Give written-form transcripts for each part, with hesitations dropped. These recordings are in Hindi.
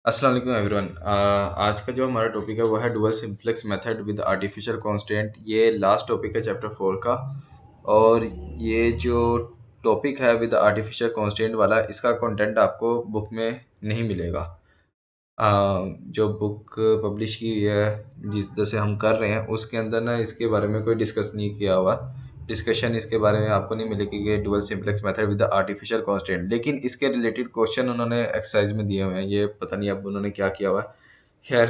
अस्सलाम वालेकुम एवरीवन। आज का जो हमारा टॉपिक है वो है dual simplex method with artificial constant. ये लास्ट टॉपिक है चैप्टर 4 का। और ये जो टॉपिक है विद आर्टिफिशियल कांस्टेंट वाला, इसका कंटेंट आपको बुक में नहीं मिलेगा। जो बुक पब्लिश की हुई है जिस तरह से हम कर रहे हैं उसके अंदर ना इसके बारे में कोई डिस्कस नहीं किया हुआ। डिस्कशन इसके बारे में आपको नहीं मिलेगी कि dual simplex method with artificial constant, लेकिन इसके रिलेटेड क्वेश्चन उन्होंने एक्सरसाइज में दिए हुए हैं। ये पता नहीं अब उन्होंने क्या किया हुआ है। खैर,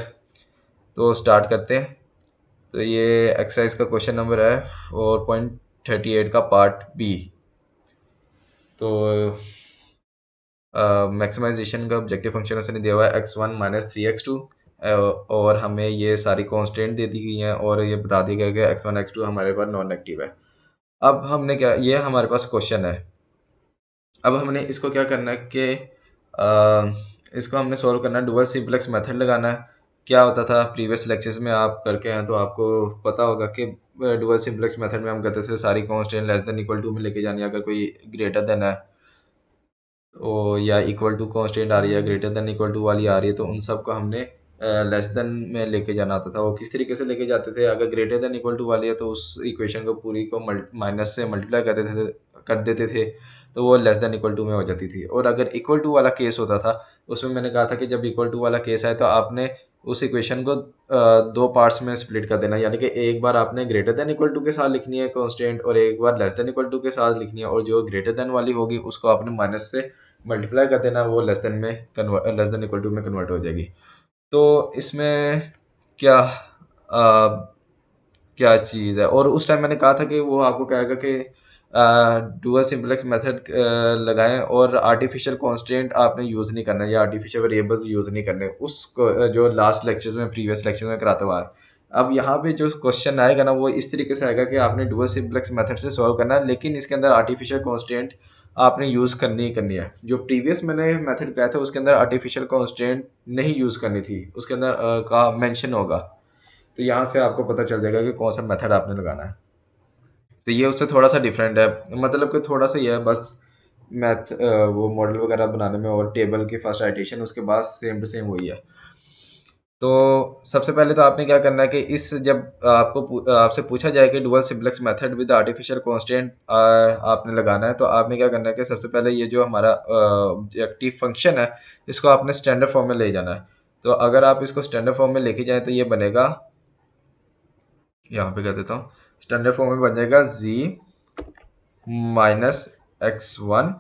तो स्टार्ट करते हैं। तो ये एक्सरसाइज का क्वेश्चन नंबर है 4.38 का पार्ट बी। तो मैक्सिमाइजेशन का ऑब्जेक्टिव फंक्शन उसने दिया हुआ है x1 - 3x2। और हमें ये सारी कांस्टेंट दे दी गई हैं और ये बता दिया गया कि x1 x2 हमारे पास नॉन नेगेटिव है। अब हमने क्या, ये हमारे पास क्वेश्चन है। अब हमने इसको क्या करना है कि इसको हमने सॉल्व करना है, डुअल सिम्प्लेक्स मेथड लगाना है। क्या होता था प्रीवियस लेक्चर्स में आप करके हैं तो आपको पता होगा कि डुअल सिम्प्लेक्स मेथड में हम करते थे सारी constant less than equal to में लेके जानी है। अगर कोई ग्रेटर देन है ओ या इक्वल टू कांस्टेंट आ रही है, ग्रेटर देन इक्वल टू वाली आ रही है, तो उन सब को हमने लेस देन में लेके जाना होता था। वो किस तरीके से लेके जाते थे, अगर ग्रेटर देन इक्वल टू वाली है तो उस इक्वेशन को पूरी को माइनस से मल्टीप्लाई कर देते थे तो वो लेस देन इक्वल टू में हो जाती थी। और अगर इक्वल टू वाला केस होता था उसमें मैंने कहा था कि जब इक्वल टू वाला केस आए तो आपने उस इक्वेशन को दो पार्ट्स में स्प्लिट कर देना, यानी कि एक बार आपने ग्रेटर देन इक्वल टू के साथ लिखनी है कांस्टेंट और एक बार लेस देन इक्वल टू के साथ लिखनी है। और जो ग्रेटर देन वाली होगी उसको आपने माइनस से मल्टीप्लाई कर देना, वो लेस देन इक्वल टू में कन्वर्ट हो जाएगी। तो इसमें क्या क्या चीज़ है। और उस टाइम मैंने कहा था कि वो आपको कहेगा कि डुअल सिम्प्लेक्स मेथड लगाएं और आर्टिफिशियल कांस्टेंट आपने यूज़ नहीं करना या आर्टिफिशियल वेरिएबल्स यूज़ नहीं करने, उसको जो लास्ट लेक्चर्स में प्रीवियस लेक्चर में कराता हुआ है। अब यहाँ पे जो क्वेश्चन आएगा ना वो इस तरीके से आएगा कि आपने डुअल सिम्प्लेक्स मेथड से सॉल्व करना है, लेकिन इसके अंदर आर्टिफिशियल कांस्टेंट आपने यूज़ करनी ही करनी है। जो प्रीवियस मैंने मेथड कराया था उसके अंदर आर्टिफिशियल कांस्टेंट नहीं यूज़ करनी थी, उसके अंदर का मेंशन होगा। तो यहाँ से आपको पता चल जाएगा कि कौन सा मेथड आपने लगाना है। तो ये उससे थोड़ा सा डिफरेंट है, मतलब कि थोड़ा सा ये है बस मैथ वो मॉडल वगैरह बनाने में और टेबल की फर्स्ट आइटेशन उसके बाद सेम टू सेम वही है। तो सबसे पहले तो आपने क्या करना है कि इस जब आपसे पूछा जाए कि dual simplex method with artificial constant आपने लगाना है, तो आपने क्या करना है कि सबसे पहले ये जो हमारा ऑब्जेक्टिव फंक्शन है इसको आपने स्टैंडर्ड फॉर्म में ले जाना है। तो अगर आप इसको स्टैंडर्ड फॉर्म में लेके जाएं तो ये बनेगा, यहाँ पे कर देता हूँ, स्टैंडर्ड फॉर्म में बन जाएगा z - x1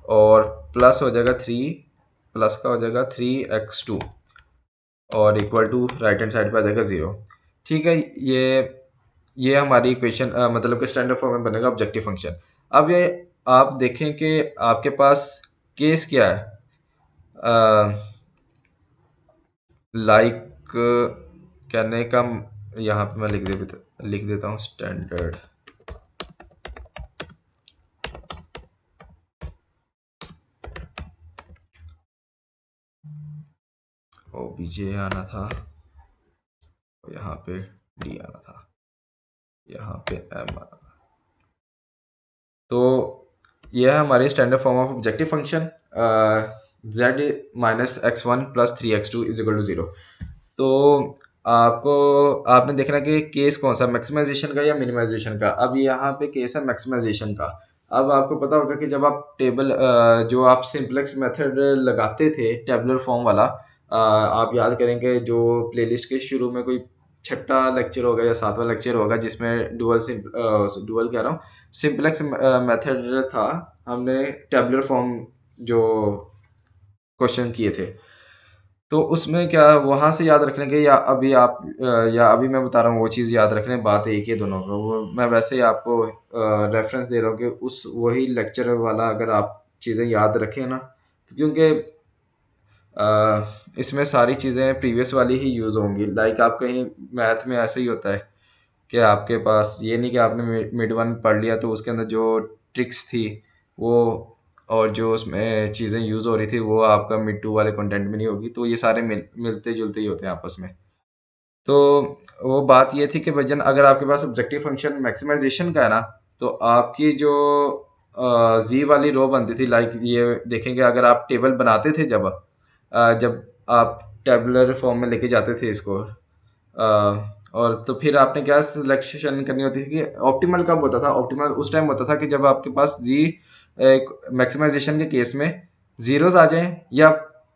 और प्लस हो जाएगा 3, प्लस का हो जाएगा 3x2 और equal to right hand side पे आ जाएगा 0। ठीक है, ये हमारी इक्वेशन मतलब कि स्टैंडर्ड फॉर्म में बनेगा ऑब्जेक्टिव फंक्शन। अब ये आप देखें कि आपके पास केस क्या है। लाइक कहने का यहाँ पे मैं लिख देता हूँ स्टैंडर्ड। ओबीजे आना था, यहाँ पे डी आना था, यहाँ पे एम आना था। तो यह है हमारी standard form of objective function z - x1 + 3x2 = 0। तो आपने देखना कि केस कौन सा, मैक्सिमाइजेशन का या मिनिमाइजेशन का। अब यहाँ पे केस है मैक्सिमाइजेशन का। अब आपको पता होगा कि जब आप टेबल जो आप सिंप्लेक्स मेथड लगाते थे टेबुलर फॉर्म वाला, आप याद करेंगे जो प्लेलिस्ट के शुरू में कोई छठा लेक्चर होगा या सातवां लेक्चर होगा जिसमें डुअल कह रहा हूँ सिंप्लेक्स मेथड था। हमने टेबुलर फॉर्म जो क्वेश्चन किए थे, तो उसमें क्या वहाँ से याद रख लेंगे या अभी मैं बता रहा हूँ वो चीज़ याद रख लें, बात एक ही है दोनों का। वो मैं वैसे ही आपको रेफरेंस दे रहा हूँ कि उस वही लेक्चर वाला अगर आप चीज़ें याद रखें ना, तो क्योंकि इसमें सारी चीज़ें प्रीवियस वाली ही यूज़ होंगी। लाइक आप कहीं मैथ में ऐसे ही होता है कि आपके पास ये नहीं कि आपने मिड वन पढ़ लिया तो उसके अंदर जो ट्रिक्स थी वो और जो उसमें चीज़ें यूज़ हो रही थी वो आपका मिड टू वाले कंटेंट में नहीं होगी। तो ये सारे मिलते जुलते ही होते हैं आपस में। तो वो बात ये थी कि भजन अगर आपके पास ऑब्जेक्टिव फंक्शन मैक्सिमाइजेशन का है ना, तो आपकी जो जी वाली रो बनती थी, लाइक ये देखेंगे अगर आप टेबल बनाते थे जब, जब आप टेबुलर फॉर्म में लेके जाते थे इसको। और तो फिर आपने क्या सिलेक्शन करनी होती थी कि ऑप्टिमल कब होता था? ऑप्टिमल उस टाइम होता था कि जब आपके पास जी एक मैक्सिमाइजेशन के केस में ज़ीरोज़ आ जाएँ या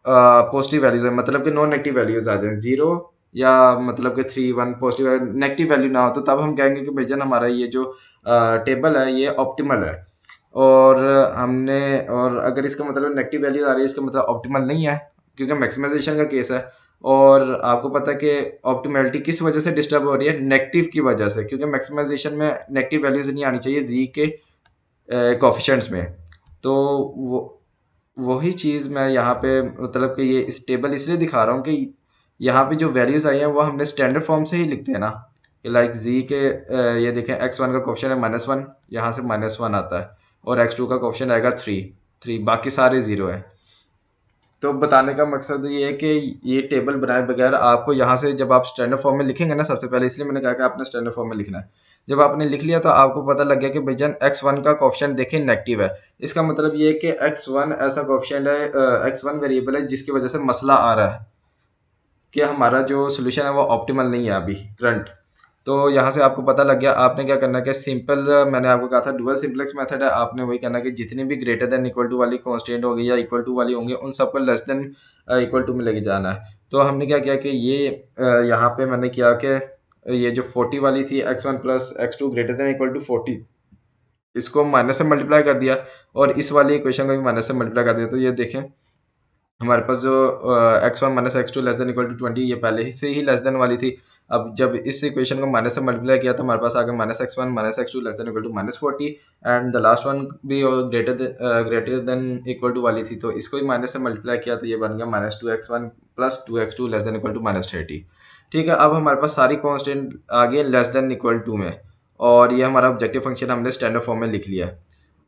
पॉजिटिव वैल्यूज़ हैं, मतलब कि नॉन नेगेटिव वैल्यूज़ आ जाएँ। 0 या मतलब कि 3, 1 पॉजिटिव नेगेटिव वैल्यू ना हो, तो तब हम कहेंगे कि भैया हमारा ये जो टेबल है ये ऑप्टिमल है। और और अगर इसका मतलब नेगेटिव वैल्यू आ रही है, इसका मतलब ऑप्टिमल नहीं है, क्योंकि मैक्सिमाइजेशन का केस है। और आपको पता है कि ऑप्टिमैलिटी किस वजह से डिस्टर्ब हो रही है? नेगेटिव की वजह से, क्योंकि मैक्सिमाइजेशन में नेगेटिव वैल्यूज नहीं आनी चाहिए जी के कोफिशिएंट्स में। तो वो वही चीज़ मैं यहाँ पे मतलब कि ये इस टेबल इसलिए दिखा रहा हूँ कि यहाँ पे जो वैल्यूज आई हैं वो हमने स्टैंडर्ड फॉर्म से ही लिखते हैं ना, कि लाइक जी के ये देखें x1 का कोफिशिएंट है -1, यहाँ से -1 आता है, और x2 का कोफिशिएंट आएगा 3, बाकी सारे ज़ीरो हैं। तो बताने का मकसद ये है कि ये टेबल बनाए बगैर आपको यहाँ से जब आप स्टैंडर्ड फॉर्म में लिखेंगे ना, सबसे पहले इसलिए मैंने कहा कि आपने स्टैंडर्ड फॉर्म में लिखना है। जब आपने लिख लिया तो आपको पता लग गया कि भाईजान x1 का कोफिशिएंट देखिए नेगेटिव है। इसका मतलब ये है कि x1 ऐसा कोफिशिएंट है, x1 वेरिएबल है जिसकी वजह से मसला आ रहा है कि हमारा जो सोल्यूशन है वो ऑप्टिमल नहीं है अभी करंट। तो यहाँ से आपको पता लग गया, आपने क्या करना है कि सिंपल, मैंने आपको कहा था डुअल सिंपलेक्स मेथड है, आपने वही करना है कि जितनी भी ग्रेटर देन इक्वल टू वाली कांस्टेंट होगी या इक्वल टू वाली होंगी उन सबको लेस देन इक्वल टू में लेके जाना है। तो हमने क्या किया कि ये यहाँ पे मैंने किया कि ये जो 40 वाली थी x1 plus x2 greater than equal to 40, इसको माइनस से मल्टीप्लाई कर दिया, और इस वाली इक्वेशन को भी माइनस से मल्टीप्लाई कर दिया। तो ये देखें हमारे पास जो x1 minus x2 less than equal to 20, ये पहले ही से ही लेस देन वाली थी। अब जब इस इक्वेशन को माइनस से मल्टीप्लाई किया तो हमारे पास आ गया -x1 minus x2 less than equal to -40, and the last one भी ग्रेटर देन इक्वल टू वाली थी, तो इसको भी माइनस से मल्टीप्लाई किया तो ये बन गया -2x1 plus 2x2 less than equal to -30। ठीक है, अब हमारे पास सारी कॉन्स्टेंट आ गई लेस देन इक्वल टू में, और ये हमारा ऑब्जेक्टिव फंक्शन हमने स्टैंडर्ड फॉर्म में लिख लिया है।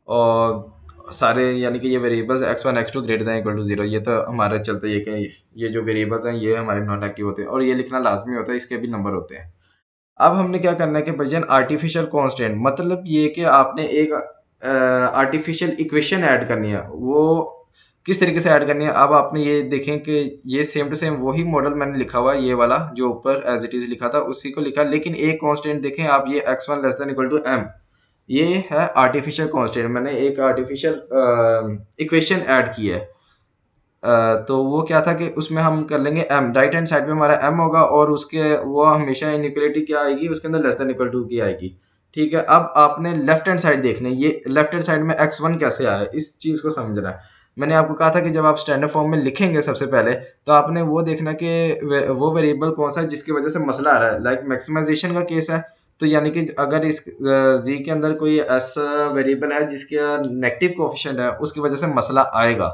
और सारे यानी कि ये variables x1 x2 greater than equal to 0, ये तो हमारे चलते ये कि ये जो वेरिएबल्स हैं ये हमारे नॉन एक्टिव होते हैं, और ये लिखना लाजमी होता है, इसके भी नंबर होते हैं। अब हमने क्या करना है कि भैया आर्टिफिशियल कांस्टेंट, मतलब ये कि आपने एक आर्टिफिशियल इक्वेशन ऐड करनी है। वो किस तरीके से ऐड करनी है? अब आपने ये देखें कि ये सेम टू सेम वही मॉडल मैंने लिखा हुआ है, ये वाला जो ऊपर एज इट इज लिखा था उसी को लिखा, लेकिन एक कांस्टेंट देखें आप, ये x1 less than equal to m, ये है आर्टिफिशियल कांस्टेंट। मैंने एक आर्टिफिशियल इक्वेशन ऐड की है। तो वो क्या था कि उसमें हम कर लेंगे m, राइट हैंड साइड पे हमारा m होगा, और उसके वो हमेशा इनइक्वालिटी क्या आएगी उसके अंदर, लेस देन इक्वल टू की आएगी। ठीक है, अब आपने लेफ्ट हैंड साइड देखना है, ये लेफ्ट हैंड साइड में x1 कैसे आया है, इस चीज़ को समझना है। मैंने आपको कहा था कि जब आप स्टैंडर्ड फॉर्म में लिखेंगे सबसे पहले, तो आपने वो देखना कि वो वेरिएबल कौन सा है जिसकी वजह से मसला आ रहा है। लाइक मैक्सिमाइजेशन का केस है, तो यानी कि अगर इस जी के अंदर कोई ऐसा वेरिएबल है जिसका नेगेटिव कोफिशिएंट है, उसकी वजह से मसला आएगा।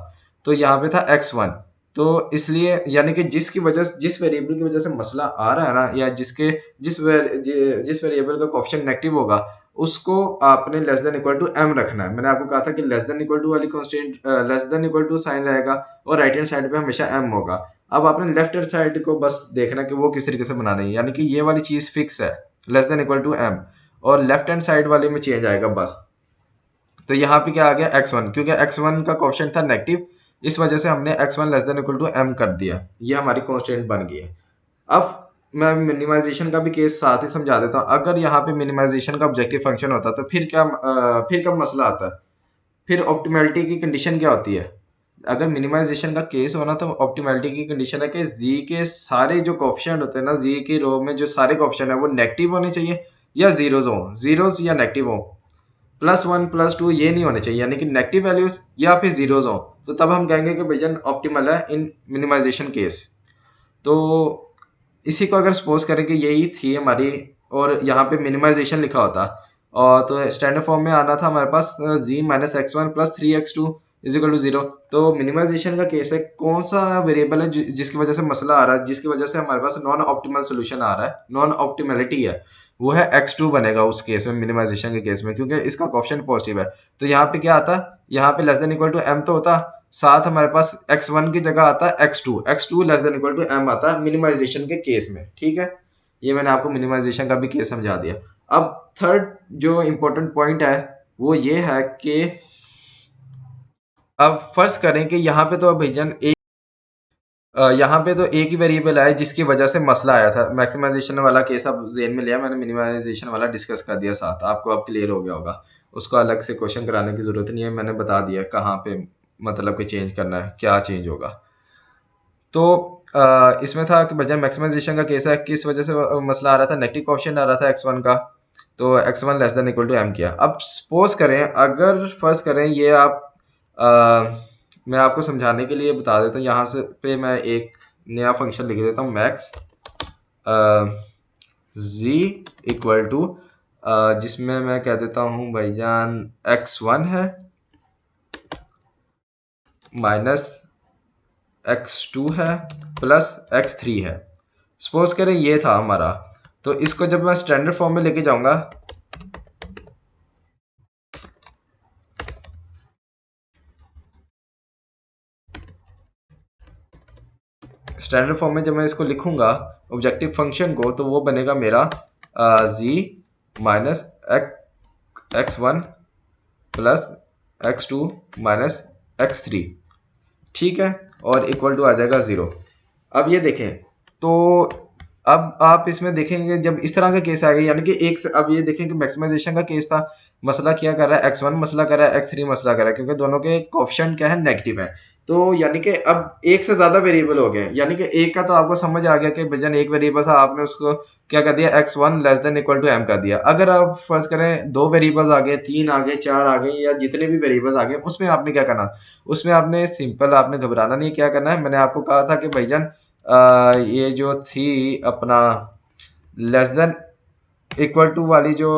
तो यहाँ पे था x1, तो इसलिए यानी कि जिस वेरिएबल की वजह से मसला आ रहा है ना, या जिस वेरिएबल का कोफिशिएंट नेगेटिव होगा, उसको आपने less than equal to m रखना है। मैंने आपको कहा था कि लेस देन इक्वल टू वाली constant less than equal to sign रहेगा, और राइट हैंड साइड पे हमेशा m होगा। अब आपने लेफ्ट हैंड साइड को बस देखना कि वो किस तरीके से बनाना है, यानी कि ये वाली चीज फिक्स है, less than equal to m, और लेफ्ट हैंड साइड वाले में चेंज आएगा बस। तो यहाँ पे क्या आ गया x1, क्योंकि x1 का कोफिशिएंट था नेगेटिव, इस वजह से हमने x1 less than equal to m कर दिया, ये हमारी कांस्टेंट बन गई है। अब मैं मिनिमाइजेशन का भी केस साथ ही समझा देता हूँ। अगर यहाँ पे मिनिमाइजेशन का ऑब्जेक्टिव फंक्शन होता तो फिर कब मसला आता है, फिर ऑप्टिमैलिटी की कंडीशन क्या होती है? अगर मिनिमाइजेशन का केस होना तो ऑप्टिमैलिटी की कंडीशन है कि जी के सारे जो कोफिशिएंट होते हैं ना, जी की रो में जो सारे कोफिशिएंट है वो नेगेटिव होने चाहिए, या जीरोज या नेगेटिव हो। +1 +2 ये नहीं होने चाहिए, यानी कि नेगेटिव वैल्यूज या फिर जीरोज हो, तो तब हम कहेंगे कि भैया ऑप्टिमल है इन मिनिमाइजेशन केस। तो इसी को अगर सपोज करें कि यही थी हमारी, और यहाँ पे मिनिमाइजेशन लिखा होता, और तो स्टैंडर्ड फॉर्म में आना था हमारे पास G minus x1 plus 3x2 is equal to 0। तो मिनिमाइजेशन का केस है, कौन सा वेरिएबल है जिसकी वजह से मसला आ रहा है, जिसकी वजह से हमारे पास नॉन ऑप्टिमल सोल्यूशन आ रहा है, नॉन ऑप्टिमलिटी है, वो है x2 बनेगा उस केस में, मिनिमाइजेशन के केस में, क्योंकि इसका कोफिशिएंट पॉजिटिव है। तो यहाँ पे क्या आता, यहाँ पे less than equal to m तो होता, साथ हमारे पास x1 की जगह आता है x2 less than equal to m आता है मिनिमाइजेशन के केस में। ठीक है, ये मैंने आपको मिनिमाइजेशन का भी केस समझा दिया। अब थर्ड जो इम्पोर्टेंट पॉइंट है वो ये है कि अब फर्ज करें कि यहाँ पे तो भाईजान यहाँ पे तो एक ही वेरिएबल आया जिसकी वजह से मसला आया था। मैक्सिमाइजेशन वाला केस अब जेन में लिया मैंने, मिनिमाइजेशन वाला डिस्कस कर दिया साथ, आपको अब क्लियर हो गया होगा। उसको अलग से क्वेश्चन कराने की ज़रूरत नहीं है, मैंने बता दिया कहाँ पे मतलब कि चेंज करना है, क्या चेंज होगा। तो इसमें था कि भैया मैक्सिमाइजेशन का केस है, किस वजह से मसला आ रहा था, नेगेटिव क्वेश्चन आ रहा था x1 का, तो x1 less than equal to m किया। अब सपोज करें, अगर फर्स्ट करें ये आप मैं आपको समझाने के लिए बता देता हूँ, यहाँ से पे मैं एक नया फंक्शन लिख देता हूँ, मैक्स z इक्वल टू जिसमें मैं कह देता हूँ भाईजान x1 है माइनस x2 है प्लस x3 है। सपोज करें ये था हमारा, तो इसको जब मैं स्टैंडर्ड फॉर्म में लेके जाऊंगा, स्टैंडर्ड फॉर्म में जब मैं इसको लिखूंगा ऑब्जेक्टिव फंक्शन को, तो वो बनेगा मेरा z minus x1 plus x2 minus x3, ठीक है, और इक्वल टू आ जाएगा 0। अब ये देखें, तो अब आप इसमें देखेंगे जब इस तरह का केस आएगा, यानी कि एक, अब ये देखें कि मैक्सिमाइजेशन का केस था, मसला क्या कर रहा है, x1 मसला कर रहा है, x3 मसला कर रहा है, क्योंकि दोनों के कोएफिशिएंट क्या है, नेगेटिव है। तो यानी कि अब एक से ज्यादा वेरिएबल हो गए, यानी कि एक का तो आपको समझ आ गया कि भजन एक वेरिएबल था, आपने उसको क्या कर दिया, x1 less than equal to m कर दिया। अगर आप फर्ज करें दो वेरिएबल्स आ गए, तीन आ गए, चार आ गए, या जितने भी वेरिएबल्स आ गए, उसमें आपने क्या करना, उसमें आपने सिंपल, आपने घबराना नहीं, क्या करना है, मैंने आपको कहा था कि भाईजान ये जो थी अपना लेस देन इक्वल टू वाली जो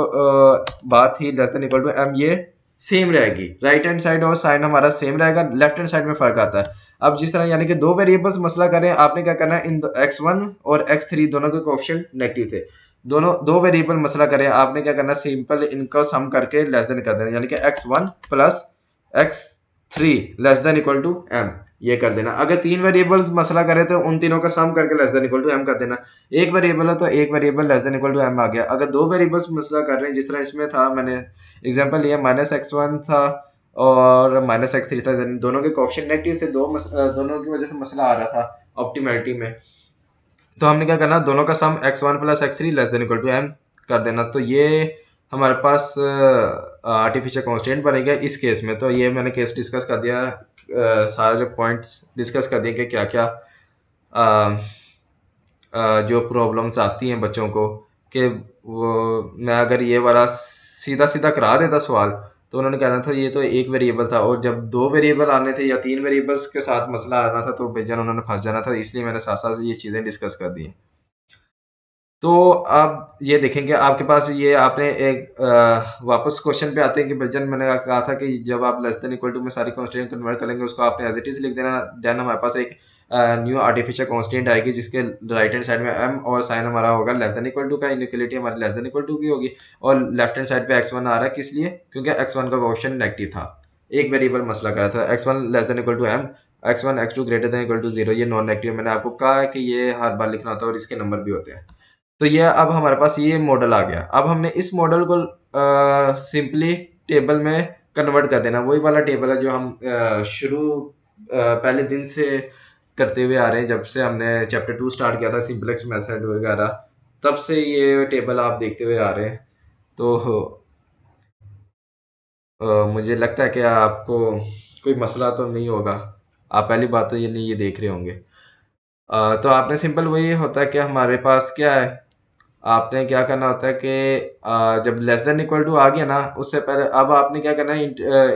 बात थी, less than equal to m, ये सेम रहेगी, राइट हैंड साइड और साइन हमारा सेम रहेगा, लेफ्ट हैंड साइड में फर्क आता है। अब जिस तरह यानी कि दो वेरिएबल्स मसला करें, आपने क्या करना है, इन x1 और x3 दोनों के कोएफिशिएंट नेगेटिव थे, दोनों दो वेरिएबल मसला करें, आपने क्या करना, सिंपल इनको सम करके लेस देन कर देना, यानी कि x1 plus x3 less than equal to m, ये कर देना। अगर तीन वेरिएबल मसला करे तो उन तीनों का सम करके less than equal to m कर देना। एक वेरिएबल है तो एक variable less than equal to m आ गया। अगर दो वेरिएबल्स मसला कर रहे हैं, जिस तरह इसमें था, मैंने एग्जांपल लिया, माइनस x1 था और माइनस x3 था, दोनों के कोएफिशिएंट नेगेटिव थे, दोनों की वजह से मसला आ रहा था ऑप्टिमैलिटी में। तो हमने क्या करना, दोनों का sum x1 plus x3 less than equal to m कर देना। तो ये हमारे पास आर्टिफिशियल कांस्टेंट बनेगा इस केस में। तो ये मैंने केस डिस्कस कर दिया, सारे पॉइंट्स डिस्कस कर दिए कि क्या क्या जो प्रॉब्लम्स आती हैं बच्चों को, कि वो मैं अगर ये वाला सीधा सीधा करा देता सवाल, तो उन्होंने कहना था ये तो एक वेरिएबल था, और जब दो वेरिएबल आने थे या तीन वेरिएबल्स के साथ मसला आना था, तो बेजान उन्होंने फंस जाना था। इसलिए मैंने साथ साथ ये चीज़ें डिस्कस कर दी। तो आप ये देखेंगे आपके पास ये आपने एक वापस क्वेश्चन पे आते हैं कि भजन मैंने कहा था कि जब आप लेस देन इक्वल टू में सारी कांस्टेंट कन्वर्ट करेंगे, उसको आपने एज इट इज लिख देना। देन हमारे पास एक न्यू आर्टिफिशियल कांस्टेंट आएगी जिसके राइट हैंड साइड में m और साइन हमारा होगा लेस देन इक्वल टू का, इनइक्वालिटी हमारी लेस देन इक्वल टू की होगी, और लेफ्ट हैंड साइड पे x1 आ रहा है, किस लिए, क्योंकि x1 का क्वेश्चन नेगेटिव था, एक वेरिएबल मसला करा था, x1 less than equal to m, x1 x2 greater than equal to 0, ये नॉन नेगेटिव। मैंने आपको कहा है कि ये हर बार लिखना होता है और इसके नंबर भी होते हैं। तो ये अब हमारे पास ये मॉडल आ गया। अब हमने इस मॉडल को सिंपली टेबल में कन्वर्ट कर देना, वही वाला टेबल है जो हम शुरू पहले दिन से करते हुए आ रहे हैं, जब से हमने चैप्टर 2 स्टार्ट किया था, सिंपलेक्स मेथड वगैरह, तब से ये टेबल आप देखते हुए आ रहे हैं। तो मुझे लगता है कि आपको कोई मसला तो नहीं होगा, आप पहली बात तो ये नहीं ये देख रहे होंगे। तो आपने सिंपल वही होता है कि हमारे पास क्या है, आपने क्या करना होता है कि जब लेस देन इक्वल टू आ गया ना, उससे पहले अब आपने क्या करना है,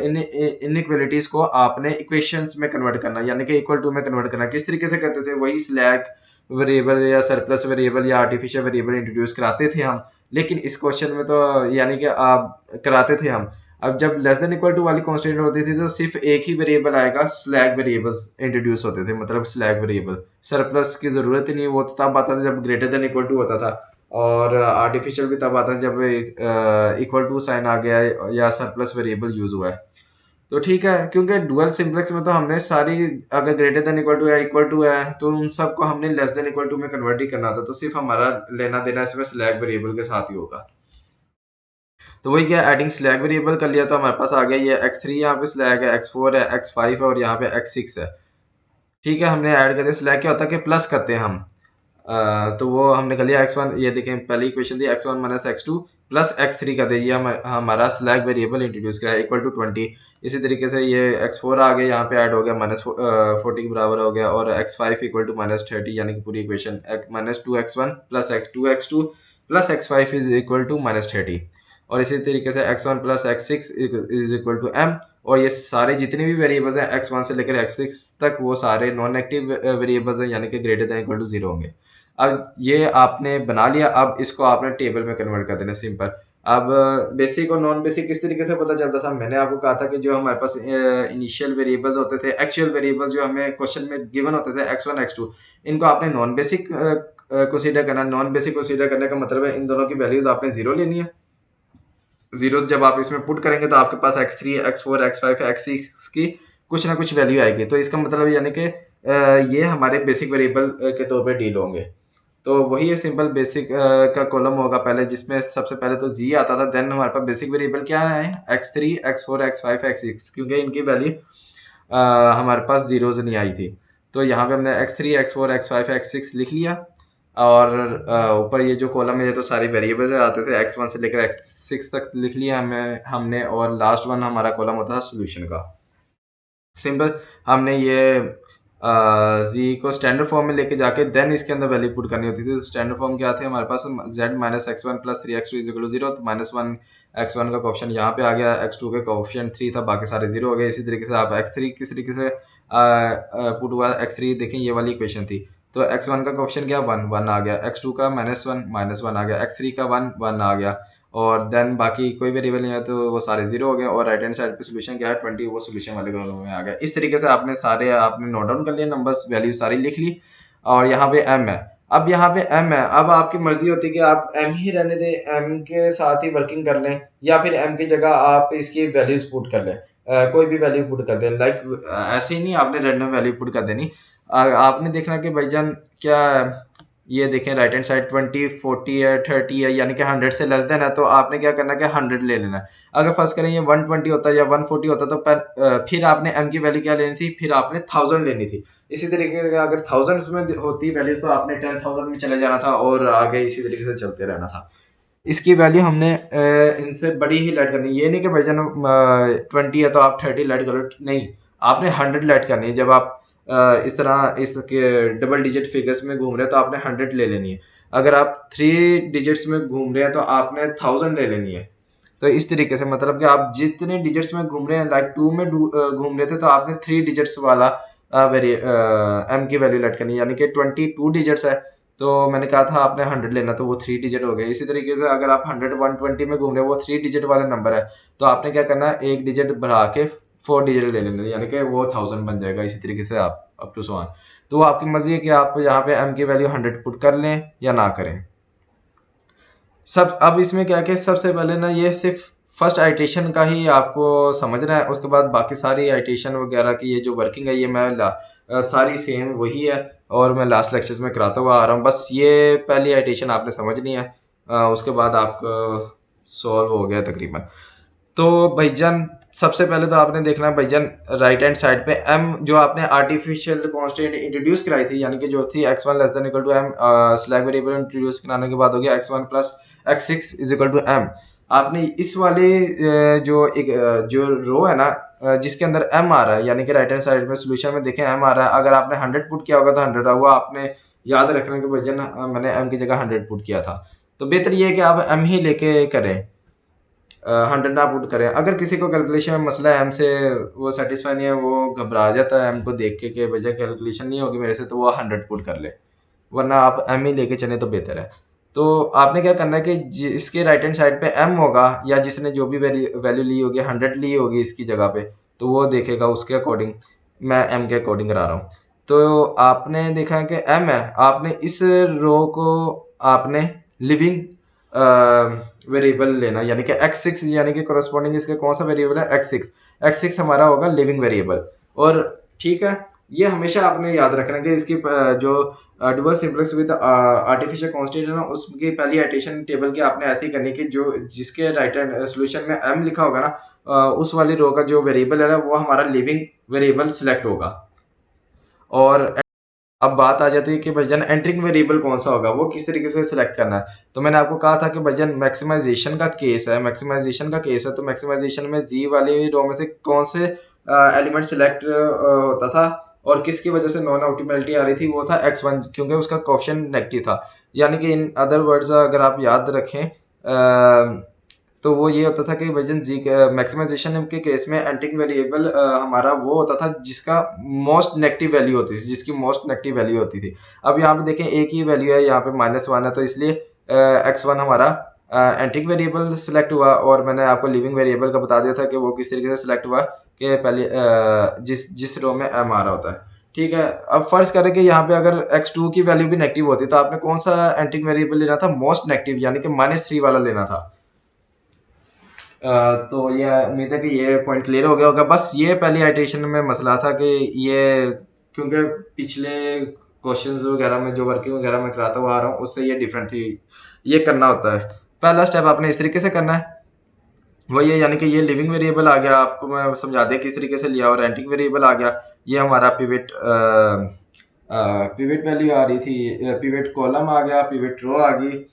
इन इनइक्वालिटीज को आपने इक्वेशंस में कन्वर्ट करना, यानी कि इक्वल टू में कन्वर्ट करना। किस तरीके से करते थे, वही स्लैक वेरिएबल या सरप्लस वेरिएबल या आर्टिफिशियल वेरिएबल इंट्रोड्यूस कराते थे हम, लेकिन इस क्वेश्चन में तो यानी कि आप कराते थे हम। अब जब लेस देन इक्वल टू वाली कांस्टेंट होती थी, तो सिर्फ एक ही वेरिएबल आएगा, स्लैग वेरिएबल्स इंट्रोड्यूस होते थे, मतलब स्लैग वेरिएबल, सरप्लस की जरूरत ही नहीं, वो तो तब आता था जब ग्रेटर देन इक्वल टू होता था, और आर्टिफिशियल भी तब आता है जब इक्वल टू साइन आ गया है या सरप्लस वेरिएबल यूज हुआ है। तो ठीक है, क्योंकि डुअल सिंप्लेक्स में तो हमने सारी, अगर ग्रेटर देन इक्वल टू या इक्वल टू है, तो उन सबको हमने लेस देन इक्वल टू में कन्वर्ट ही करना था, तो सिर्फ हमारा लेना देना इसमें स्लैग वेरिएबल के साथ ही होगा। तो वही क्या, एडिंग स्लैग वेरिएबल कर लिया, तो हमारे पास आ गया ये x3, यहाँ पे स्लैग है, x4 है, x5 है, और यहाँ पे x6 है, ठीक है, हमने ऐड कर दिया। स्लैग क्या होता है कि प्लस करते हैं हम। तो वो हमने कर लिया x1, ये देखें पहली इक्वेशन थी x1 minus x2 plus x3 का दे, ये हमारा स्लैग वेरिएबल इंट्रोड्यूस किया इक्वल टू 20। इसी तरीके से ये x4 आ गया, यहाँ पे ऐड हो गया माइनस 40 के बराबर हो गया, और x5 इक्वल टू माइनस 30, यानी कि पूरी equation minus 2x1 plus 2x2 plus x5 is equal to minus 30। और इसी तरीके से x1 plus x6 is equal to m। और ये सारे जितने भी वेरिएबल्स हैं x1 से लेकर x6 तक, वो सारे नॉन नेगेटिव वेरिएबल्स हैं, यानी कि ग्रेटर देन इक्वल टू 0 होंगे। अब ये आपने बना लिया, अब इसको आपने टेबल में कन्वर्ट कर देना, सिंपल। अब बेसिक और नॉन बेसिक किस तरीके से पता चलता था, मैंने आपको कहा था कि जो हमारे पास इनिशियल वेरिएबल्स होते थे, एक्चुअल वेरिएबल्स जो हमें क्वेश्चन में गिवन होते थे x1 x2, इनको आपने नॉन बेसिक कंसीडर करना। नॉन बेसिक कंसीडर करने का मतलब है इन दोनों की वैल्यूज आपने जीरो लेनी है। जीरो जब आप इसमें पुट करेंगे तो आपके पास x3 x4 x5 x6 की कुछ ना कुछ वैल्यू आएगी। तो इसका मतलब यानी कि ये हमारे बेसिक वेरिएबल के तौर पे डील होंगे। तो वही है सिंपल बेसिक का कॉलम होगा पहले, जिसमें सबसे पहले तो जी आता था, देन हमारे पास बेसिक वेरिएबल क्या है x3 x4 x5 x6, क्योंकि इनकी वैल्यू हमारे पास जीरोज नहीं आई थी। तो यहाँ पे हमने x3 x4 x5 x6 लिख लिया, और ऊपर ये जो कॉलम है ये तो सारी वेरिएबल्स आते थे, x1 से लेकर x6 तक लिख लिया हमने, और लास्ट वन हमारा कॉलम होता है सोल्यूशन का। सिंपल, हमने ये जी को स्टैंडर्ड फॉर्म में लेके जाके देन इसके अंदर वैल्यू पुट करनी होती थी। तो स्टैंडर्ड फॉर्म क्या थे हमारे पास, z minus x1 plus 3x2 is equal to 0। तो -1 x1 का कोफिशिएंट यहाँ पे आ गया, x2 के कोफिशिएंट 3 था, बाकी सारे 0 हो गए। इसी तरीके से आप x3 किस तरीके से पुट हुआ, x3 देखें ये वाली इक्वेशन थी, तो x1 का कोफिशिएंट क्या 1 1 आ गया, x2 का -1 आ गया, x3 का 1 1 आ गया, और देन बाकी कोई वेरिएबल नहीं है तो वो सारे 0 हो गए। और राइट हैंड साइड पे सोल्यूशन क्या है 20, वो सोल्यूशन वाले कॉलम में आ गया। इस तरीके से आपने नोट डाउन कर लिया, नंबर्स वैल्यू सारी लिख ली, और यहाँ पे m है। अब यहाँ पे m है, अब आपकी मर्जी होती है कि आप m ही रहने दें, m के साथ ही वर्किंग कर लें, या फिर m की जगह आप इसकी वैल्यूज पुट कर लें, कोई भी वैल्यू पुट कर दें। लाइक ऐसे ही नहीं आपने रैंडम वैल्यू पुट कर देनी। आपने देखना कि भाईजान क्या, ये देखें राइट हैंड साइड 20 40 है 30 है, यानी कि 100 से लेस देन है, तो आपने क्या करना है कि 100 ले लेना है। अगर फर्स्ट करें ये 120 होता है या 140 होता तो फिर आपने m की वैल्यू क्या लेनी थी, फिर आपने 1000 लेनी थी। इसी तरीके से अगर थाउजेंड्स में होती वैल्यूज तो आपने 10,000 में चले जाना था, और आगे इसी तरीके से चलते रहना था। इसकी वैल्यू हमने इनसे बड़ी ही लेट करनी, ये नहीं कि भाईजान 20 है तो आप 30 लेट करो, नहीं, आपने 100 लेट करनी है। जब आप इस तरह इसके डबल डिजिट फिगर्स में घूम रहे हैं तो आपने 100 ले लेनी है। अगर आप 3 डिजिट्स में घूम रहे हैं तो आपने 1000 ले लेनी है। तो इस तरीके से मतलब कि आप जितने डिजिट्स में घूम रहे हैं, लाइक 2 में घूम रहे थे तो आपने 3 डिजिट्स वाला m की वैल्यू लेट करनी है, यानी कि 22 डिजिट्स है तो मैंने कहा था आपने 100 लेना, तो वो 3 डिजिट हो गए। इसी तरीके से अगर आप 100 120 में घूम रहे हो, वो 3 डिजिट वाला नंबर है, तो आपने क्या करना है, एक डिजिट बढ़ा के 4 डिजिट ले लेना, यानी कि वो 1000 बन जाएगा। इसी तरीके से आप अप टू सो ऑन। तो वो आपकी मर्जी है कि आप यहाँ पे m की वैल्यू 100 पुट कर लें या ना करें। अब इसमें क्या कि सबसे पहले ना ये सिर्फ फर्स्ट आइटेशन का ही आपको समझना है, उसके बाद बाकी सारी आइटेशन वगैरह की ये जो वर्किंग है ये सारी सेम वही है, और मैं लास्ट लेक्चर्स में कराता हुआ आ रहा हूँ। बस ये पहली आइटेशन आपने समझनी है, उसके बाद आपका सॉल्व हो गया तकरीबन। तो भाईजान सबसे पहले तो आपने देखना है भाईजान राइट हैंड साइड पे m जो आपने आर्टिफिशियल कांस्टेंट इंट्रोड्यूस कराई थी, यानी कि जो थी x1 less than equal to m, slack variable introduce कराने के बाद हो गया x1 plus x6 is equal to m। आपने इस वाले जो रो है ना, जिसके अंदर m आ रहा है, यानी कि राइट हैंड साइड में सोल्यूशन में देखें m आ रहा है, अगर आपने 100 पुट किया होगा तो 100 हुआ। आपने याद रखना कि भाईजान मैंने m की जगह 100 पुट किया था, तो बेहतर ये है कि आप m ही लेके करें, 100 ना पुट करें। अगर किसी को कैलकुलेशन में मसला है, एम से वो सेटिस्फाई नहीं है, वो घबरा जाता है एम को देख के वजह कैलकुलेशन नहीं होगी मेरे से, तो वो 100 पुट कर ले, वरना आप एम ही लेके चले तो बेहतर है। तो आपने क्या करना है कि जिसके राइट हैंड साइड पे एम होगा, या जिसने जो भी वैल्यू ली होगी 100 ली होगी इसकी जगह पे, तो वो देखेगा उसके अकॉर्डिंग। मैं एम के अकॉर्डिंग करा रहा हूँ। तो आपने देखा है कि एम है, आपने इस रो को आपने लिविंग वेरिएबल लेना, यानी कि x6, यानी कि कोरस्पॉन्डिंग इसके कौन सा वेरिएबल है x6 हमारा होगा लिविंग वेरिएबल। और ठीक है, ये हमेशा आपने याद रखना कि इसकी जो dual simplex with artificial constant है ना, उसकी पहली आइटेशन टेबल की आपने ऐसी करनी कि जो जिसके राइट हैंड सोल्यूशन में m लिखा होगा ना, उस वाली रो का जो वेरिएबल है ना वो हमारा लिविंग वेरिएबल सिलेक्ट होगा। और अब बात आ जाती है कि भाईजान एंटरिंग वेरिएबल कौन सा होगा, वो किस तरीके से सिलेक्ट करना है। तो मैंने आपको कहा था कि भाईजान मैक्सिमाइजेशन का केस है, तो मैक्सिमाइजेशन में जी वाली रो में से कौन से एलिमेंट सिलेक्ट होता था और किसकी वजह से नॉन ऑप्टिमैलिटी आ रही थी, वो था x1, क्योंकि उसका कोएफिशिएंट नेगेटिव था। यानी कि इन अदर वर्ड्स अगर आप याद रखें तो वो ये होता था कि वजन जी मैक्सिमाइजेशन के केस में एंटिंग वेरिएबल हमारा वो होता था जिसका मोस्ट नेगेटिव वैल्यू होती थी, जिसकी मोस्ट नेगेटिव वैल्यू होती थी। अब यहाँ पे देखें एक ही वैल्यू है, यहाँ पे -1 है, तो इसलिए x1 हमारा एंटिंग वेरिएबल सिलेक्ट हुआ। और मैंने आपको लिविंग वेरिएबल का बता दिया था कि वो किस तरीके से सिलेक्ट हुआ कि पहले जिस जिस रो में m आ रहा होता है। ठीक है, अब फर्ज करें कि यहाँ पे अगर x2 की वैल्यू भी नेगेटिव होती तो आपने कौन सा एंटिंग वेरिएबल लेना था, मोस्ट नेगेटिव, यानी कि -3 वाला लेना था। तो ये उम्मीद है कि ये पॉइंट क्लियर हो गया होगा। बस ये पहली आइटरेशन में मसला था कि ये, क्योंकि पिछले क्वेश्चंस वगैरह में जो वर्किंग वगैरह में कराता हुआ आ रहा हूँ उससे ये डिफरेंट थी। ये करना होता है, पहला स्टेप आपने इस तरीके से करना है, वो ये, यानी कि ये लिविंग वेरिएबल आ गया, आपको मैं समझा दिया किस तरीके से लिया, और रेंटिंग वेरिएबल आ गया। ये हमारा पिवट पिवट वैल्यू आ रही थी, पिवट कॉलम आ गया, पिवट रो आ गई।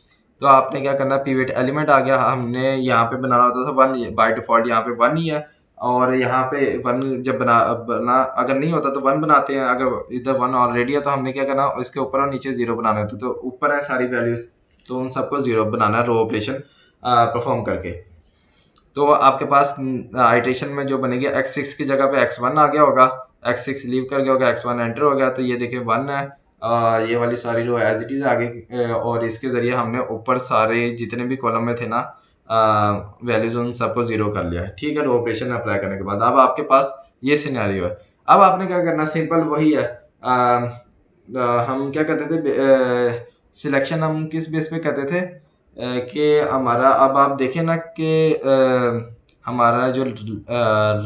तो आपने क्या करना, पिवट एलिमेंट आ गया, हमने यहाँ पे बनाना होता था 1, बाय डिफॉल्ट यहाँ पे 1 ही है। और यहाँ पे 1 जब बना अगर नहीं होता तो 1 बनाते हैं, अगर इधर 1 ऑलरेडी है तो हमने क्या करना, इसके ऊपर और नीचे 0 बनाने होते, तो ऊपर है सारी वैल्यूज, तो उन सबको 0 बनाना रो ऑपरेशन परफॉर्म करके। तो आपके पास आइट्रेशन में जो बनेगी x6 की जगह पे x1 आ गया होगा, x6 लीव कर गया होगा, x1 एंटर हो गया, तो ये देखिए 1 है। ये वाली सारी रो एज इट इज आ गई, और इसके जरिए हमने ऊपर सारे जितने भी कॉलम में थे ना वैल्यूज, उन सबको 0 कर लिया है। ठीक है, रो ऑपरेशन अप्लाई करने के बाद अब आपके पास ये सिनेरियो है। अब आपने क्या करना, सिंपल वही है, हम क्या कहते थे, सिलेक्शन हम किस बेस पे कहते थे कि हमारा, अब आप देखें ना कि हमारा जो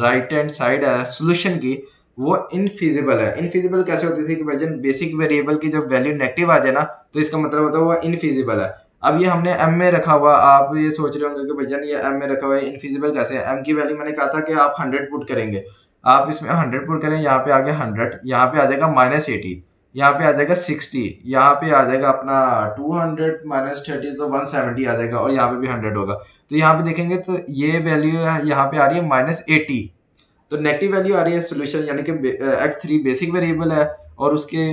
राइट हैंड साइड है सोल्यूशन की, वो इनफिजिबल है। इनफिजिबल कैसे होती थी कि भाई बेसिक वेरिएबल की जब वैल्यू नेगेटिव आ जाए ना, तो इसका मतलब होता है वो इनफिजिबल है। अब ये हमने m में रखा हुआ, आप ये सोच रहे होंगे कि भैया ये m में रखा हुआ है, इनफिजिबल कैसे है। m की वैल्यू मैंने कहा था कि आप 100 पुट करेंगे, आप इसमें 100 पुट करें, यहाँ पे आ गया 100, यहाँ पे आ जाएगा -80, यहाँ पे आ जाएगा 60, यहाँ पे आ जाएगा अपना 200 -30, तो 170 आ जाएगा, और यहाँ पे भी 100 होगा। तो यहाँ पे देखेंगे तो ये वैल्यू यहाँ पे आ रही है -80, तो नेगेटिव वैल्यू आ रही है सोल्यूशन, यानी कि x3 बेसिक वेरिएबल है और उसके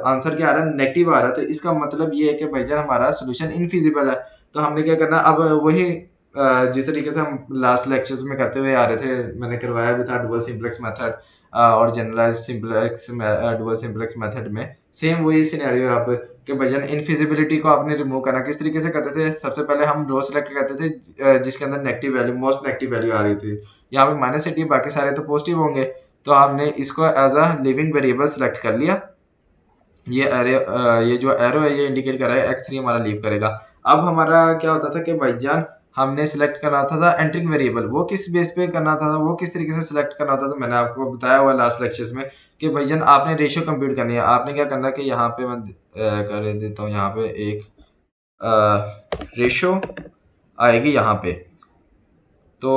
आंसर क्या आ रहा है, नेगेटिव आ रहा है। तो इसका मतलब ये है कि भाईजान हमारा सोल्यूशन इनफिजिबल है। तो हमने क्या करना, अब वही जिस तरीके से हम लास्ट लेक्चर्स में करते हुए आ रहे थे, मैंने करवाया भी था डुअल सिंप्लेक्स मेथड और generalize simplex dual simplex method में सेम वही सिनेरियो है। आप कि भाईजान इनफिजिबिलिटी को आपने रिमूव करना किस तरीके से करते थे, सबसे पहले हम रो सेलेक्ट करते थे जिसके अंदर negative value, most negative value आ रही थी। यहाँ पे -80, बाकी सारे तो पॉजिटिव होंगे, तो हमने इसको as a living variable select कर लिया। ये जो एरो है ये इंडिकेट कर रहा है x3 हमारा लीव करेगा। अब हमारा क्या होता था कि भाईजान हमने सिलेक्ट करना था एंटरिंग वेरिएबल, वो किस बेस पे करना था, वो किस तरीके से सिलेक्ट करना था, तो मैंने आपको बताया हुआ लास्ट लेक्चर्स में कि भाईजान आपने रेशियो कंप्यूट करनी है। आपने क्या करना है कि यहाँ पे मैं कर देता हूँ, यहाँ पे एक रेशियो आएगी यहाँ पे, तो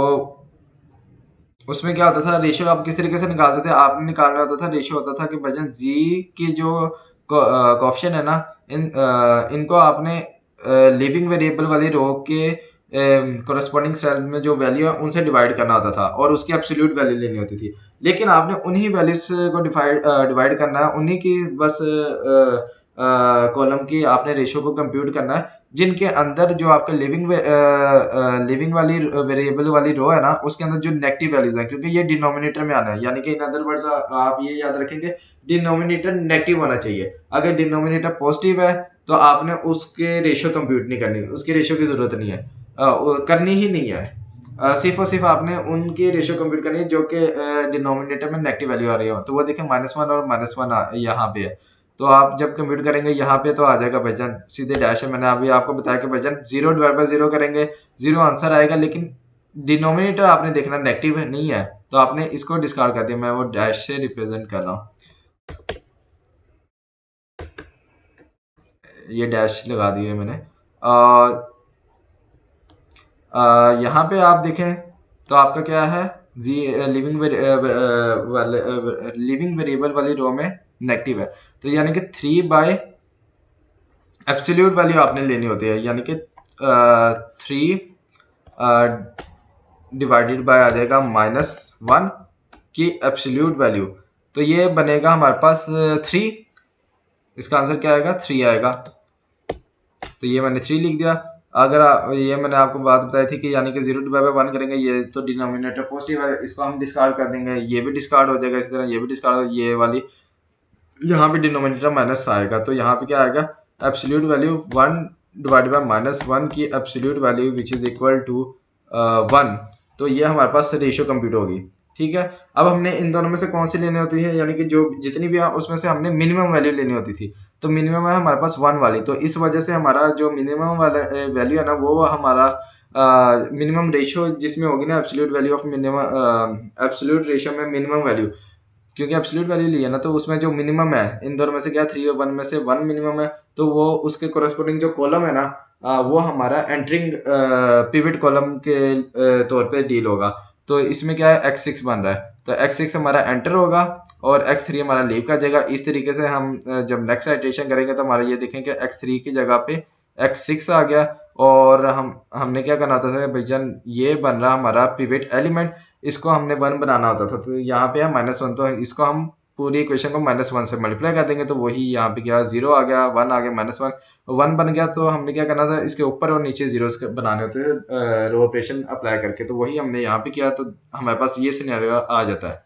उसमें क्या होता था, रेशियो आप किस तरीके से निकालते थे, आपने निकालना होता था, रेशियो होता था कि वजन जी की जो कोएफिशिएंट है ना, इनको आपने लिविंग वेरिएबल वाली रो के कोरस्पॉन्डिंग सेल में जो वैल्यू है उनसे डिवाइड करना होता था और उसकी एब्सोल्यूट वैल्यू लेनी होती थी। लेकिन आपने उन्हीं वैल्यूज को डिवाइड करना है, उन्हीं की बस कॉलम की आपने रेशियो को कंप्यूट करना है जिनके अंदर जो आपका लिविंग वाली वेरिएबल वाली रो है ना, उसके अंदर जो नेगेटिव वैल्यूज है, क्योंकि ये डिनोमिनेटर में आना है, यानी कि इन अदर वर्ड्स आप ये याद रखेंगे डिनोमिनेटर नेगेटिव होना चाहिए। अगर डिनोमिनेटर पॉजिटिव है तो आपने उसके रेशियो कंप्यूट नहीं करनी, उसकी रेशियो की जरूरत नहीं है, करनी ही नहीं है। सिर्फ और सिर्फ आपने उनकी रेशियो कंप्यूट करनी है जो कि डिनोमिनेटर में नेगेटिव वैल्यू आ रही हो। तो वो देखिए -1 और -1 यहाँ पे है, तो आप जब कंप्यूट करेंगे यहाँ पे तो आ जाएगा भाईजान सीधे डैश है। मैंने अभी आपको बताया कि भाईजान 0/0 करेंगे 0 आंसर आएगा, लेकिन डिनोमिनेटर आपने देखना नेगेटिव नहीं है, तो आपने इसको डिस्कार्ड कर दिया। मैं वो डैश से रिप्रेजेंट कर रहा हूँ, ये डैश लगा दिए मैंने। यहाँ पे आप देखें तो आपका क्या है, जी लिविंग वेरिएबल वाली रो में नेगेटिव है, तो यानी कि 3 बाय एब्सोल्यूट वैल्यू आपने लेनी होती है, यानी कि 3 डिवाइडेड बाय आ जाएगा -1 की एब्सोल्यूट वैल्यू, तो ये बनेगा हमारे पास 3। इसका आंसर क्या आएगा? 3 आएगा। तो ये मैंने 3 लिख दिया। अगर ये मैंने आपको बात बताई थी कि यानी कि 0 डिवाइड बाय 1 करेंगे, ये तो डिनोमिनेटर पॉजिटिव है, इसको हम डिस्कार्ड कर देंगे, ये भी डिस्कार्ड हो जाएगा, इसी तरह ये भी डिस्कार्ड हो, ये वाली यहाँ पे डिनोमिनेटर माइनस आएगा, तो यहाँ पे क्या आएगा? एब्सोल्यूट वैल्यू 1 डिवाइडेड बाय -1 की absolute value which is equal to 1। तो ये हमारे पास रेशियो कंप्यूट होगी। ठीक है, अब हमने इन दोनों में से कौन सी लेनी होती है, यानी कि जो जितनी भी है उसमें से हमने मिनिमम वैल्यू लेनी होती थी, तो मिनिमम है हमारे पास 1 वाली, तो इस वजह से हमारा जो मिनिमम वाला वैल्यू है ना, वो हमारा मिनिमम रेशियो जिसमें होगी ना, absolute value of minimum, absolute ratio में मिनिमम वैल्यू, क्योंकि एब्सोल्यूट वैल्यू ली है ना, तो उसमें जो मिनिमम है इन दोनों में से क्या 3 और 1 में से 1 मिनिमम है, तो वो उसके कोरस्पोंडिंग जो कॉलम है ना, वो हमारा एंटरिंग पिवट कॉलम के तौर पे डील होगा। तो इसमें क्या है, x6 बन रहा है, तो x6 हमारा एंटर होगा और x3 हमारा लीव कर जाएगा। इस तरीके से हम जब नेक्स्ट आइटरेशन करेंगे तो हमारा ये देखेंगे x3 की जगह पे x6 आ गया, और हमने क्या करना होता था भाईजान, ये बन रहा हमारा पिवट एलिमेंट, इसको हमने 1 बनाना होता था, तो यहाँ पे है -1, तो इसको हम पूरी इक्वेशन को -1 से मल्टीप्लाई कर देंगे, तो वही यहाँ पे क्या 0 आ गया, 1 आ गया, -1 1 बन गया, तो हमने क्या करना था, इसके ऊपर और नीचे जीरोस बनाने होते थे रो ऑपरेशन अप्लाई करके, तो वही हमने यहाँ पे किया, तो हमारे पास ये सिनेरियो आ जाता है।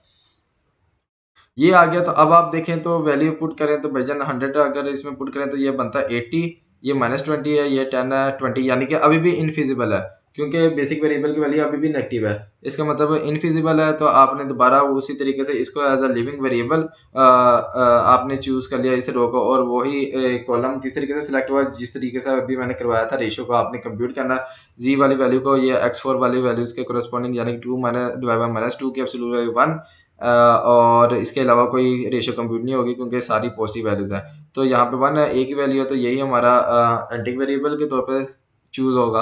ये आ गया, तो अब आप देखें तो वैल्यू पुट करें तो भाईजान 100 अगर इसमें पुट करें तो ये बनता है 80, ये -20 है, ये 10 है, 20, यानी कि अभी भी इनफिजिबल है, क्योंकि बेसिक वेरिएबल की वैल्यू अभी भी नेगेटिव है, इसका मतलब इनफिजिबल है। तो आपने दोबारा उसी तरीके से इसको एज अ लिविंग वेरिएबल आपने चूज कर लिया इस रो को, और वही कॉलम किस तरीके से सिलेक्ट हुआ, जिस तरीके से अभी मैंने करवाया था, रेशियो को आपने कंप्यूट करना है, जी वाली वैल्यू को ये x4 वाली वैल्यूज के कोरस्पॉन्डिंग, यानी कि 2 डिवाइड बाय -2 की एब्सोल्यूट वैल्यू 1, और इसके अलावा कोई रेशियो कंप्यूट नहीं होगी क्योंकि सारी पॉजिटिव वैल्यूज हैं। तो यहाँ पे 1 है, एक ही वैल्यू है, तो यही हमारा एंटिंग वेरिएबल के तौर पे चूज होगा।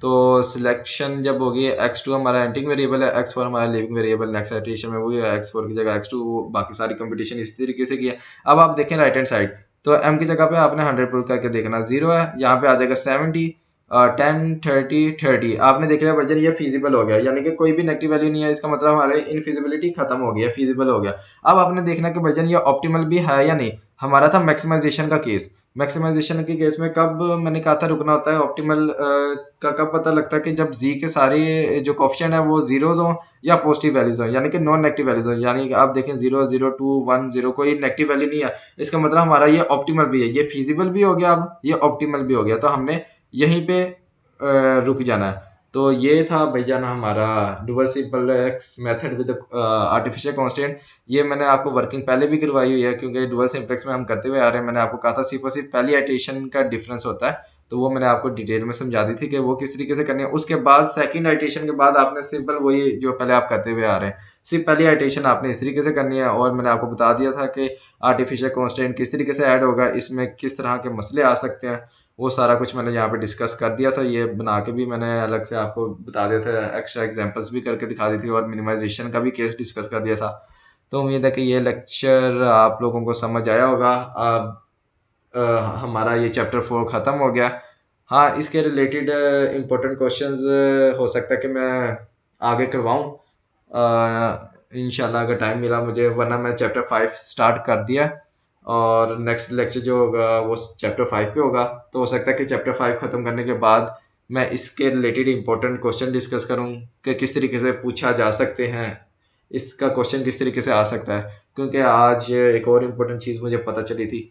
तो सिलेक्शन जब होगी, x2 हमारा एंटिंग वेरिएबल है, x4 हमारा लिविंग वेरिएबल, नेक्स्ट आइटरेशन में वही है, x4 की जगह x2, बाकी सारी कंपटीशन इस तरीके से की है। अब आप देखें राइट हैंड साइड, तो m की जगह पे आपने 100 पुट करके देखना, 0 है, यहाँ पे आ जाएगा 70, 10, 30, 30, आपने देख लिया वर्जन ये फीजिबल हो गया, यानी कि कोई भी नेगेटिव वैल्यू नहीं है, इसका मतलब हमारे इनफिजिबिलिटी खत्म हो गया, फीजिबल हो गया। अब आपने देखना कि वर्जन ये ऑप्टिमल भी है या नहीं। हमारा था मैक्सिमाइजेशन का केस, मैक्सिमाइजेशन के केस में कब मैंने कहा था रुकना होता है, ऑप्टिमल का कब पता लगता है कि जब जी के सारे जो कोफिशिएंट है वो जीरोज हो या पॉजिटिव वैल्यूज हो, यानी कि नॉन नेगेटिव वैल्यूज हो, यानी कि आप देखें 0, 0, 2, 1, 0, कोई नेगेटिव वैल्यू नहीं है, इसका मतलब हमारा ये ऑप्टिमल भी है, ये फीजिबल भी हो गया, अब ये ऑप्टिमल भी हो गया, तो हमने यहीं पे रुक जाना है। तो ये था भाईजान हमारा dual simplex method with artificial constant. ये मैंने आपको वर्किंग पहले भी करवाई हुई है, क्योंकि डुअल सिंपलेक्स में हम करते हुए आ रहे हैं। मैंने आपको कहा था सिर्फ और सिर्फ पहली आइटरेशन का डिफरेंस होता है, तो वो मैंने आपको डिटेल में समझा दी थी कि वो किस तरीके से करनी है। उसके बाद सेकंड आइटरेशन के बाद आपने सिंपल वही जो पहले आप करते हुए आ रहे हैं, सिर्फ पहली आइटरेशन आपने इस तरीके से करनी है, और मैंने आपको बता दिया था कि आर्टिफिशियल कांस्टेंट किस तरीके से ऐड होगा, इसमें किस तरह के मसले आ सकते हैं, वो सारा कुछ मैंने यहाँ पे डिस्कस कर दिया था। ये बना के भी मैंने अलग से आपको बता दिया था, एक्स्ट्रा एग्जांपल्स भी करके दिखा दी थी, और मिनिमाइजेशन का भी केस डिस्कस कर दिया था। तो उम्मीद है कि ये लेक्चर आप लोगों को समझ आया होगा। अब हमारा ये चैप्टर 4 ख़त्म हो गया। हाँ, इसके रिलेटेड इम्पोर्टेंट क्वेश्चंस हो सकता है कि मैं आगे करवाऊँ इंशाल्लाह, अगर टाइम मिला मुझे, वरना मैं चैप्टर 5 स्टार्ट कर दिया, और नेक्स्ट लेक्चर जो होगा वो चैप्टर 5 पे होगा। तो हो सकता है कि चैप्टर 5 ख़त्म करने के बाद मैं इसके रिलेटेड इंपॉर्टेंट क्वेश्चन डिस्कस करूं कि किस तरीके से पूछा जा सकते हैं, इसका क्वेश्चन किस तरीके से आ सकता है, क्योंकि आज एक और इम्पोर्टेंट चीज़ मुझे पता चली थी,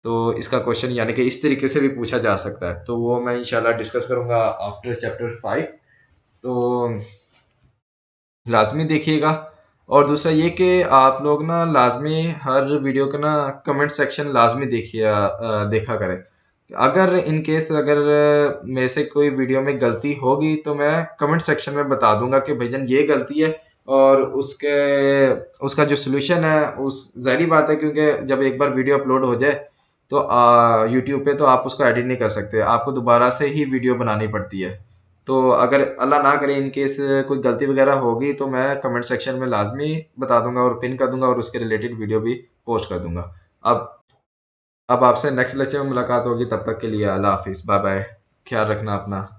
तो इसका क्वेश्चन यानी कि इस तरीके से भी पूछा जा सकता है, तो वो मैं इंशाल्लाह डिस्कस करूंगा आफ्टर चैप्टर 5। तो लाजमी देखिएगा। और दूसरा ये कि आप लोग ना लाजमी हर वीडियो का ना कमेंट सेक्शन लाजमी देखा करें। अगर इन केस अगर मेरे से कोई वीडियो में गलती होगी तो मैं कमेंट सेक्शन में बता दूंगा कि भाईजान ये गलती है, और उसका जो सोल्यूशन है, उस ज़ाहिर बात है, क्योंकि जब एक बार वीडियो अपलोड हो जाए तो यूट्यूब पे तो आप उसको एडिट नहीं कर सकते, आपको दोबारा से ही वीडियो बनानी पड़ती है। तो अगर अल्लाह ना करे इन केस कोई गलती वगैरह होगी तो मैं कमेंट सेक्शन में लाजमी बता दूंगा और पिन कर दूंगा और उसके रिलेटेड वीडियो भी पोस्ट कर दूंगा। अब अब आपसे नेक्स्ट लेक्चर में मुलाकात होगी, तब तक के लिए अल्लाह हाफिज़, बाय बाय, ख्याल रखना अपना।